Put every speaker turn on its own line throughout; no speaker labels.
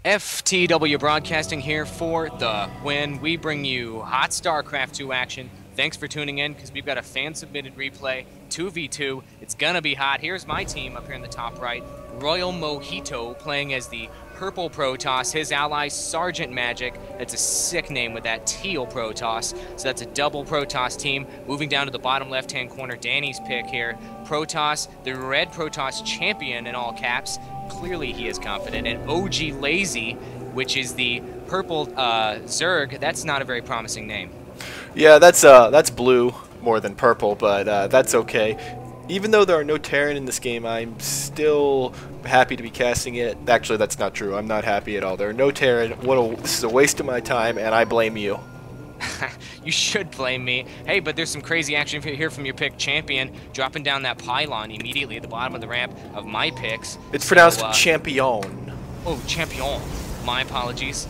FTW Broadcasting here for the win. We bring you hot Starcraft 2 action. Thanks for tuning in because we've got a fan-submitted replay, 2v2. It's gonna be hot. Here's my team up here in the top right. Royal Mojito playing as the purple Protoss. His ally, Sergeant Magic. That's a sick name with that teal Protoss. So that's a double Protoss team. Moving down to the bottom left-hand corner, Danny's pick here. Protoss, the red Protoss champion in all caps. Clearly he is confident. And OG Lazy, which is the purple Zerg. That's not a very promising name.
Yeah, that's blue more than purple, but that's okay. Even though there are no Terran in this game, I'm still happy to be casting it. Actually, that's not true. I'm not happy at all. There are no Terran. This is a waste of my time, and I blame you.
You should blame me. Hey, but there's some crazy action here from your pick, Champion, dropping down that pylon immediately at the bottom of the ramp of my picks.
It's pronounced Champion.
Oh, Champion. My apologies.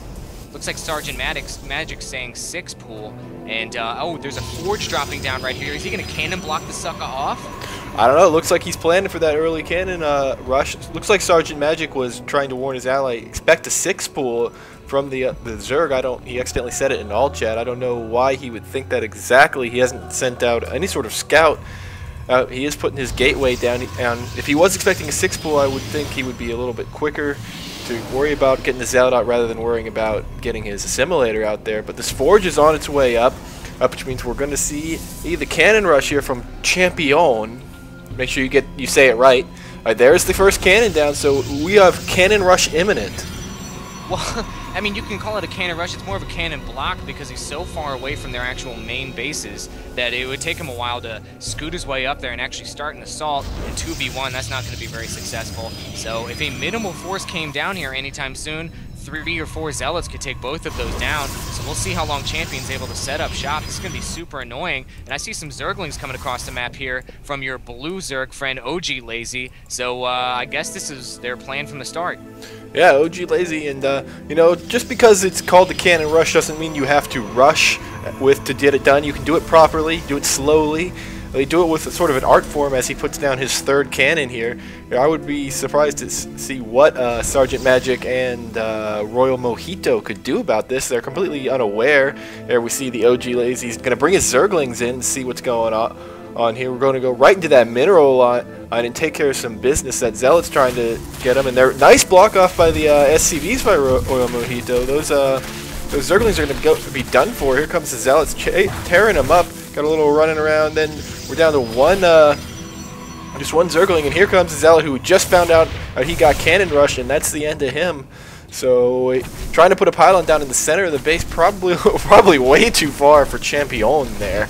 Looks like Sergeant Magic saying 6 pool. And, oh, there's a Forge dropping down right here. Is he going to cannon block the sucker off?
I don't know. It looks like he's planning for that early cannon rush. Looks like Sergeant Magic was trying to warn his ally, expect a 6 pool from the Zerg. He accidentally said it in all chat. I don't know why he would think that exactly. He hasn't sent out any sort of scout. He is putting his gateway down. And if he was expecting a 6 pool, I would think he would be a little bit quicker to worry about getting the Zealot out rather than worrying about getting his assimilator out there. But this Forge is on its way up, which means we're going to see the cannon rush here from Champion. Make sure you say it right. All right, there's the first cannon down, so we have cannon rush imminent.
Well, I mean, you can call it a cannon rush. It's more of a cannon block because he's so far away from their actual main bases that it would take him a while to scoot his way up there and actually start an assault. In 2v1, that's not going to be very successful. So if a minimal force came down here anytime soon, 3 or 4 Zealots could take both of those down. So we'll see how long Champion's able to set up shop. This is going to be super annoying. And I see some Zerglings coming across the map here from your blue Zerg friend, OG Lazy. So I guess this is their plan from the start.
Yeah, OG Lazy, and you know, just because it's called the cannon rush doesn't mean you have to rush to get it done. You can do it properly, do it slowly. They do it with sort of an art form as he puts down his 3rd cannon here. I would be surprised to see what Sergeant Magic and Royal Mojito could do about this. They're completely unaware. There we see the OG Lazy. He's going to bring his Zerglings in and see what's going on here. We're going to go right into that mineral line and take care of some business. That Zealot's trying to get them, and they're nice block off by the SCVs by Royal Mojito. Those Zerglings are going to be done for. Here comes the Zealots tearing them up. Got a little running around. Then we're down to just one Zergling, and here comes the Zealot who just found out he got cannon rushed, and that's the end of him. So trying to put a pylon down in the center of the base, probably way too far for Champion there.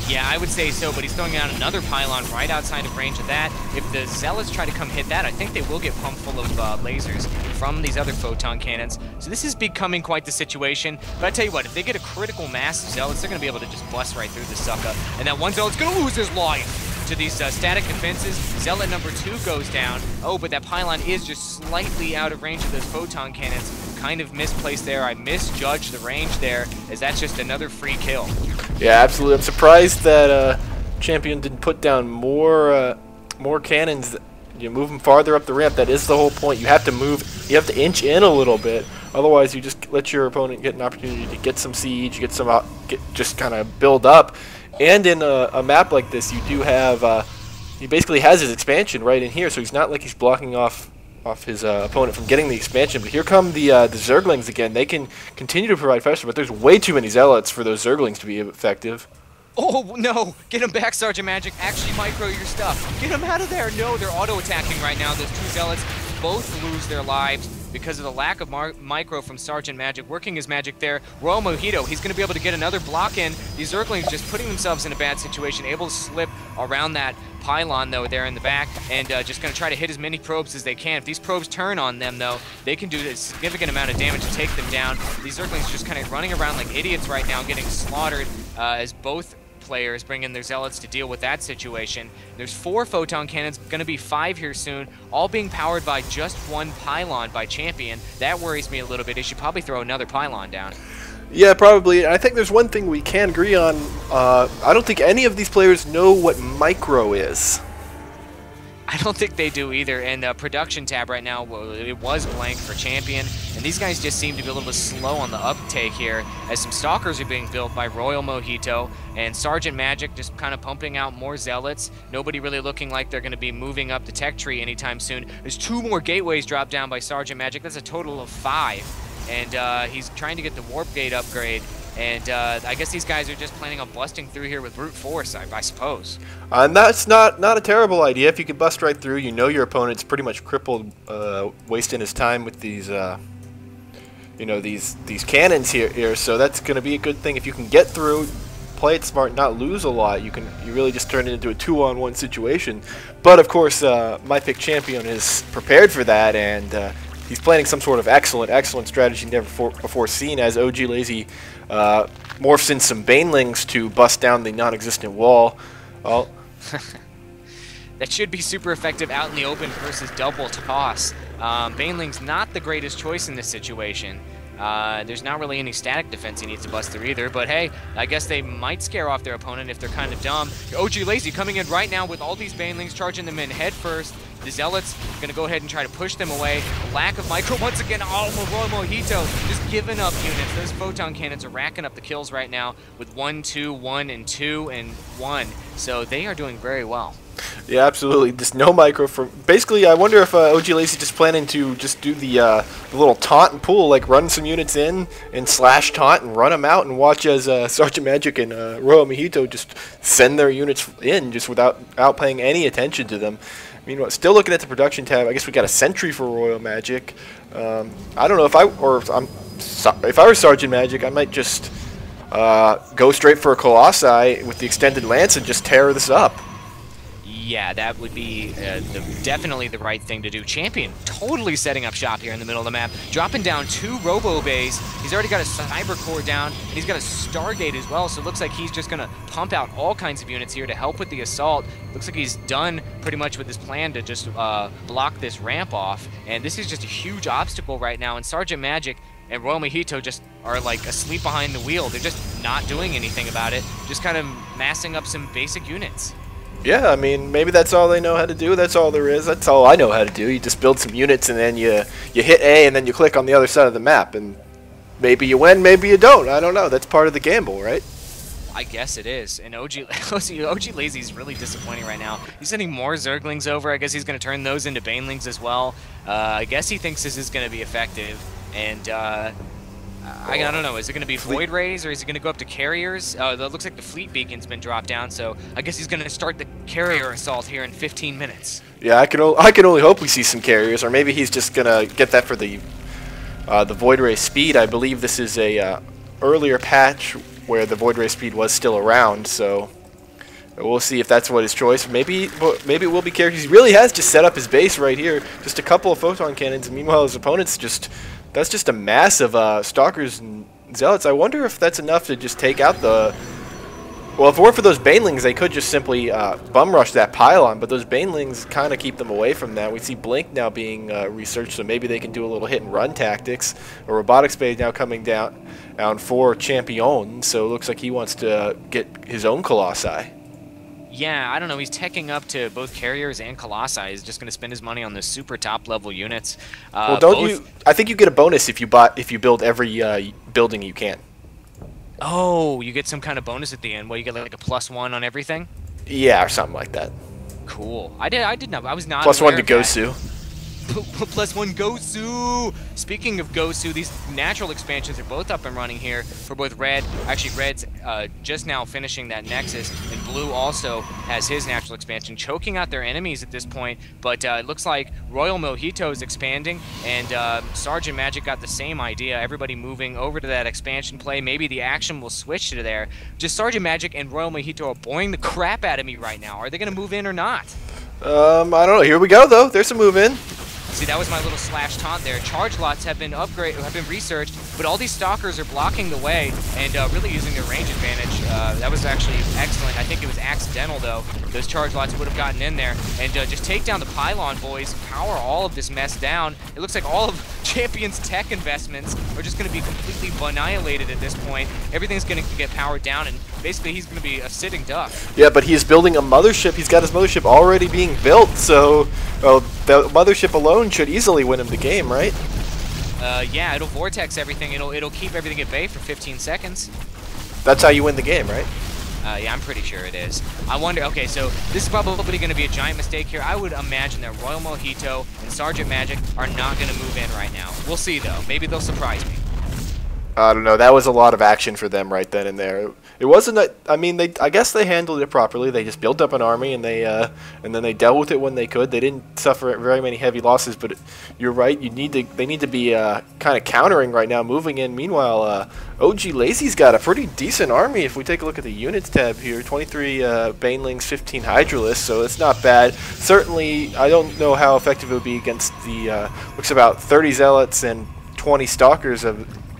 Yeah, I would say so, but he's throwing out another pylon right outside of range of that. If the Zealots try to come hit that, I think they will get pumped full of lasers from these other photon cannons. So this is becoming quite the situation. But I tell you what, if they get a critical mass of Zealots, they're going to be able to just bust right through the sucker. And that one Zealot's going to lose his life to these static defenses. Zealot number 2 goes down. Oh, but that pylon is just slightly out of range of those photon cannons. Kind of misplaced there. I misjudged the range there, as that's just another free kill.
Yeah, absolutely. I'm surprised that Champion didn't put down more cannons. You move them farther up the ramp. That is the whole point. You have to move. You have to inch in a little bit. Otherwise, you just let your opponent get an opportunity to get some siege, just kind of build up. And in a map like this, you do have. He basically has his expansion right in here, so he's not like he's blocking off his opponent from getting the expansion. But here come the Zerglings again. They can continue to provide pressure, but there's way too many Zealots for those Zerglings to be effective.
Oh, no! Get him back, Sergeant Magic. Actually micro your stuff. Get him out of there! No, they're auto-attacking right now. Those 2 Zealots both lose their lives because of the lack of micro from Sergeant Magic, working his magic there. Royal Mojito, he's going to be able to get another block in. These Zerglings just putting themselves in a bad situation, able to slip around that pylon, though, there in the back, and just going to try to hit as many probes as they can. If these probes turn on them, though, they can do a significant amount of damage to take them down. These Zerglings just kind of running around like idiots right now, getting slaughtered as both players bring in their Zealots to deal with that situation. There's 4 photon cannons, going to be 5 here soon, all being powered by just 1 pylon by Champion. That worries me a little bit. He should probably throw another pylon down.
Yeah, probably. I think there's one thing we can agree on. I don't think any of these players know what micro is.
I don't think they do either. And the production tab right now, well, it was blank for Champion. And these guys just seem to be a little bit slow on the uptake here, as some Stalkers are being built by Royal Mojito. And Sergeant Magic just kind of pumping out more Zealots. Nobody really looking like they're going to be moving up the tech tree anytime soon. There's 2 more gateways dropped down by Sergeant Magic. That's a total of 5. And he's trying to get the Warp Gate upgrade. And I guess these guys are just planning on busting through here with brute force, I suppose.
And that's not a terrible idea. If you can bust right through, you know your opponent's pretty much crippled, wasting his time with these, you know, these cannons here. So that's going to be a good thing if you can get through, play it smart, not lose a lot. You really just turn it into a 2-on-1 situation. But of course, my pick Champion is prepared for that, and he's planning some sort of excellent strategy never before seen, as OG Lazy morphs in some Banelings to bust down the non-existent wall. Oh.
That should be super effective out in the open versus double toss. Baneling's not the greatest choice in this situation. There's not really any static defense he needs to bust through either, but hey, I guess they might scare off their opponent if they're kind of dumb. OG Lazy coming in right now with all these Banelings, charging them in head first. The Zealots going to go ahead and try to push them away. Lack of micro once again. Oh, Royal Mojito just giving up units. Those photon cannons are racking up the kills right now with 1, 2, 1, and 2, and 1. So they are doing very well.
Yeah, absolutely. Just no micro for. Basically, I wonder if OG Lazy just planning to just do the little taunt and pull, like run some units in and slash taunt and run them out, and watch as Sergeant Magic and Royal Mojito just send their units in just without paying any attention to them. Meanwhile, still looking at the production tab, I guess we got a sentry for Royal Magic. I don't know if I were Sergeant Magic, I might just go straight for a Colossi with the extended lance and just tear this up.
Yeah, that would be definitely the right thing to do. Champion totally setting up shop here in the middle of the map, dropping down 2 Robo Bays. He's already got a Cyber Core down, and he's got a Stargate as well, so it looks like he's just going to pump out all kinds of units here to help with the assault. Looks like he's done pretty much with his plan to just block this ramp off, and this is just a huge obstacle right now, and Sergeant Magic and Royal Mojito just are like asleep behind the wheel. They're just not doing anything about it, just kind of massing up some basic units.
Yeah, I mean, maybe that's all they know how to do. That's all there is. That's all I know how to do. You just build some units, and then you hit A, and then you click on the other side of the map, and maybe you win, maybe you don't. I don't know. That's part of the gamble, right?
I guess it is. And OG Lazy is really disappointing right now. He's sending more Zerglings over. I guess he's going to turn those into Banelings as well. I guess he thinks this is going to be effective, and I don't know. Is it going to be Void Rays, or is it going to go up to Carriers? That looks like the Fleet Beacon's been dropped down, so I guess he's going to start the Carrier Assault here in 15 minutes.
Yeah, I can only hope we see some Carriers, or maybe he's just going to get that for the Void Ray speed. I believe this is a earlier patch where the Void Ray speed was still around, so we'll see if that's what his choice. Maybe it will be Carriers. He really has just set up his base right here. Just a couple of Photon Cannons, and meanwhile his opponent's that's just a mass of Stalkers and Zealots. I wonder if that's enough to just take out the... Well, if it weren't for those Banelings, they could just simply bum rush that pylon, but those Banelings kind of keep them away from that. We see Blink now being researched, so maybe they can do a little hit-and-run tactics. A Robotics Bay now coming down for Champion, so it looks like he wants to get his own Colossi.
Yeah, I don't know. He's teching up to both Carriers and Colossi. He's just going to spend his money on the super top-level units.
Well, don't you... I think you get a bonus if you build every building you can.
Oh, you get some kind of bonus at the end. Well, you get like a +1 on everything?
Yeah, or something like that.
Cool. I did not. I was not
+1 to Gosu.
+1 Gosu! Speaking of Gosu, these natural expansions are both up and running here for both Red. Actually, Red's just now finishing that Nexus, and Blue also has his natural expansion, choking out their enemies at this point. But it looks like Royal Mojito is expanding, and Sergeant Magic got the same idea. Everybody moving over to that expansion play. Maybe the action will switch to there. Just Sergeant Magic and Royal Mojito are boring the crap out of me right now. Are they going to move in or not?
I don't know. Here we go, though. There's some move in.
See, that was my little slash taunt there. Charge lots have been researched, but all these Stalkers are blocking the way and really using their range advantage. That was actually excellent. I think it was accidental, though. Those charge lots would have gotten in there. And just take down the pylon, boys. Power all of this mess down. It looks like all of Champion's tech investments are just going to be completely annihilated at this point. Everything's going to get powered down, and basically he's going to be a sitting duck.
Yeah, but he's building a mothership. He's got his mothership already being built, so the mothership alone should easily win him the game, right?
Yeah, it'll vortex everything. It'll keep everything at bay for 15 seconds.
That's how you win the game, right?
Yeah, I'm pretty sure it is. I wonder, okay, so this is probably going to be a giant mistake here. I would imagine that Royal Mojito and Sergeant Magic are not going to move in right now. We'll see, though. Maybe they'll surprise me.
I don't know. That was a lot of action for them right then and there. It wasn't. I mean, I guess they handled it properly. They just built up an army and then they dealt with it when they could. They didn't suffer very many heavy losses. But you're right. They need to be kind of countering right now, moving in. Meanwhile, OG Lazy's got a pretty decent army. If we take a look at the units tab here, 23 Banelings, 15 Hydralisks. So it's not bad. Certainly, I don't know how effective it would be against the looks about 30 Zealots and 20 Stalkers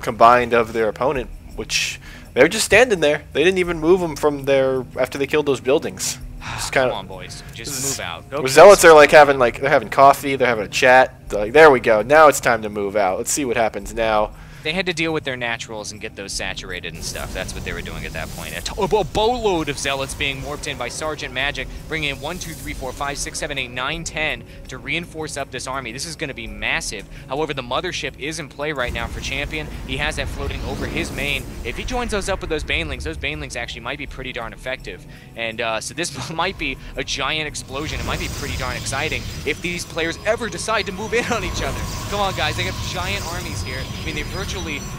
combined of their opponent, which they're just standing there. They didn't even move them from there after they killed those buildings. Just kind of,
come on, boys, just move out.
Okay. Zealots are they're having coffee, they're having a chat. They're like, there we go. Now it's time to move out. Let's see what happens now.
They had to deal with their naturals and get those saturated and stuff. That's what they were doing at that point. A boatload of Zealots being warped in by Sergeant Magic, bringing in 1, 2, 3, 4, 5, 6, 7, 8, 9, 10 to reinforce up this army. This is going to be massive. However, the mothership is in play right now for Champion. He has that floating over his main. If he joins those up with those Banelings actually might be pretty darn effective. And so this might be a giant explosion. It might be pretty darn exciting if these players ever decide to move in on each other. Come on, guys. They have giant armies here. I mean, they virtually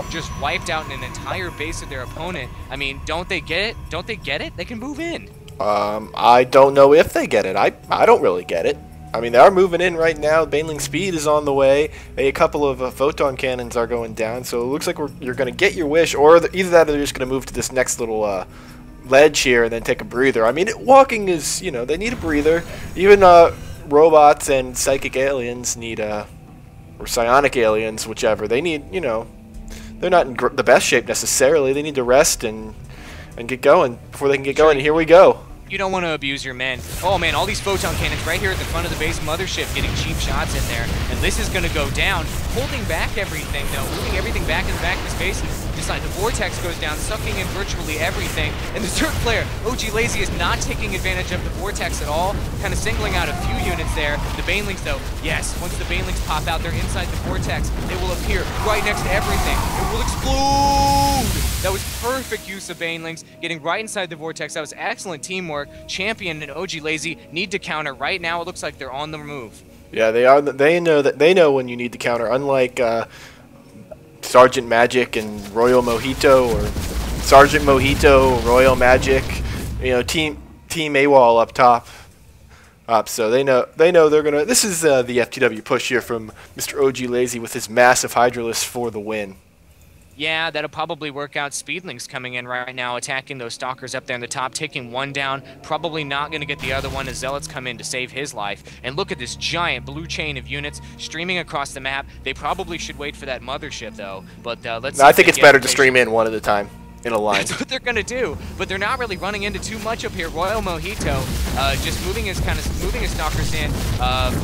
just wiped out an entire base of their opponent. I mean, don't they get it? Don't they get it? They can move in.
I don't know if they get it. I don't really get it. I mean, they are moving in right now. Baneling speed is on the way. A couple of photon cannons are going down, so it looks like you're going to get your wish, or either that or they're just going to move to this next little ledge here and then take a breather. I mean, walking is, they need a breather. Even robots and psychic aliens need or psionic aliens, whichever. They need, they're not in the best shape necessarily. They need to rest and get going before they can get going. And here we go.
You don't want to abuse your men. Oh man, all these photon cannons right here at the front of the base mothership getting cheap shots in there. And this is going to go down, holding back everything though, moving everything back in the back of his base. The Vortex goes down, sucking in virtually everything. And the Zerg player, OG Lazy, is not taking advantage of the Vortex at all, kind of singling out a few units there. The Banelings though, yes, once the Banelings pop out, they're inside the Vortex. They will appear right next to everything. It will explode! That was perfect use of Banelings, getting right inside the Vortex. That was excellent teamwork. Champion and OG Lazy need to counter right now. It looks like they're on the move.
Yeah, they are. They know when you need to counter. Unlike Sergeant Magic and Royal Mojito, or Sergeant Mojito, Royal Magic, Team AWOL up top. So they know they're gonna. This is the FTW push here from Mr. OG Lazy with his massive Hydralisk for the win.
Yeah, that'll probably work out. Speedlings coming in right now, attacking those Stalkers up there in the top, taking one down. Probably not going to get the other one as Zealots come in to save his life. And look at this giant blue chain of units streaming across the map. They probably should wait for that mothership, though. But let's see.
I think it's better to stream in one at a time. In a line.
That's what they're gonna do, but they're not really running into too much up here. Royal Mojito, just moving his Stalkers in.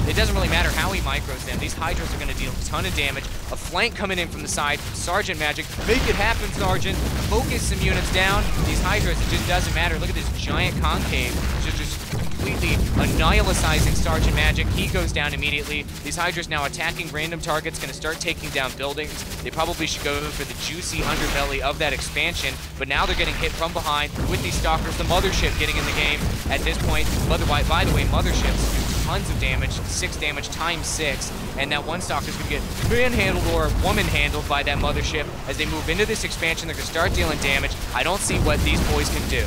It doesn't really matter how he micros them. These Hydras are gonna deal a ton of damage. A flank coming in from the side from Sergeant Magic. Make it happen, Sergeant. Focus some units down. These Hydras, it just doesn't matter. Look at this giant concave. Just completely annihilating Sergeant Magic. He goes down immediately. These Hydras now attacking random targets, gonna start taking down buildings. They probably should go for the juicy underbelly of that expansion. But now they're getting hit from behind with these Stalkers. The mothership getting in the game at this point. By the way, motherships do tons of damage, 6 damage times 6, and that one Stalker's gonna get manhandled or woman-handled by that mothership. As they move into this expansion, they're gonna start dealing damage. I don't see what these boys can do.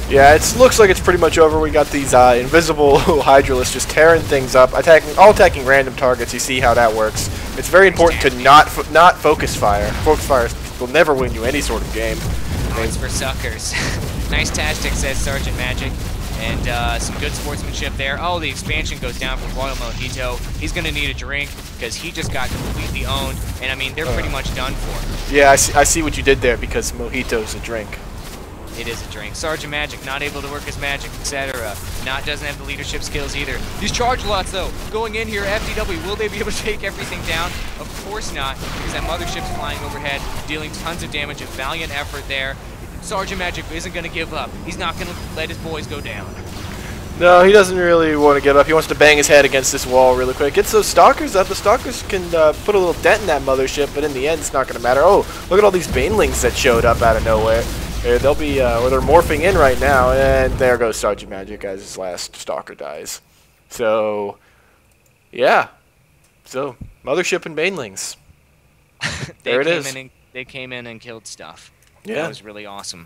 Yeah, it looks like it's pretty much over. We got these invisible Hydralisks just tearing things up, attacking random targets. You see how that works. It's very important to not focus fire. Focus fire will never win you any sort of game.
Oh, it's for suckers. Nice tactic, says Sergeant Magic. And some good sportsmanship there. Oh, the expansion goes down from Royal Mojito. He's going to need a drink because he just got completely owned. And, I mean, they're pretty much done for.
Yeah, I see what you did there because Mojito's a drink.
It is a drink. Sergeant Magic not able to work his magic, etc. Doesn't have the leadership skills either. These charge lots though, going in here, FTW, will they be able to take everything down? Of course not, because that mothership's flying overhead, dealing tons of damage, a valiant effort there. Sergeant Magic isn't going to give up. He's not going to let his boys go down.
No, he doesn't really want to give up. He wants to bang his head against this wall really quick. Gets those Stalkers up. The Stalkers can put a little dent in that mothership, but in the end, it's not going to matter. Oh, look at all these Banelings that showed up out of nowhere. They'll be, or they're morphing in right now, and there goes Sergeant Magic as his last Stalker dies. So, yeah. So, Mothership and Banelings. There it is.
They came in and killed stuff.
Yeah.
That was really awesome.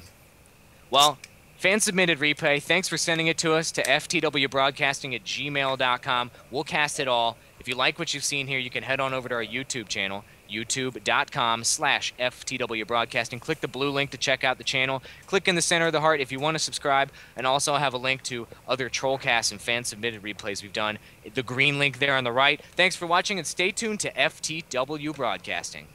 Well, fan-submitted replay, thanks for sending it to us to ftwbroadcasting@gmail.com. We'll cast it all. If you like what you've seen here, you can head on over to our YouTube channel, youtube.com/FTWBroadcasting. Click the blue link to check out the channel. Click in the center of the heart if you want to subscribe, and also have a link to other Trollcast and fan-submitted replays we've done. The green link there on the right. Thanks for watching, and stay tuned to FTW Broadcasting.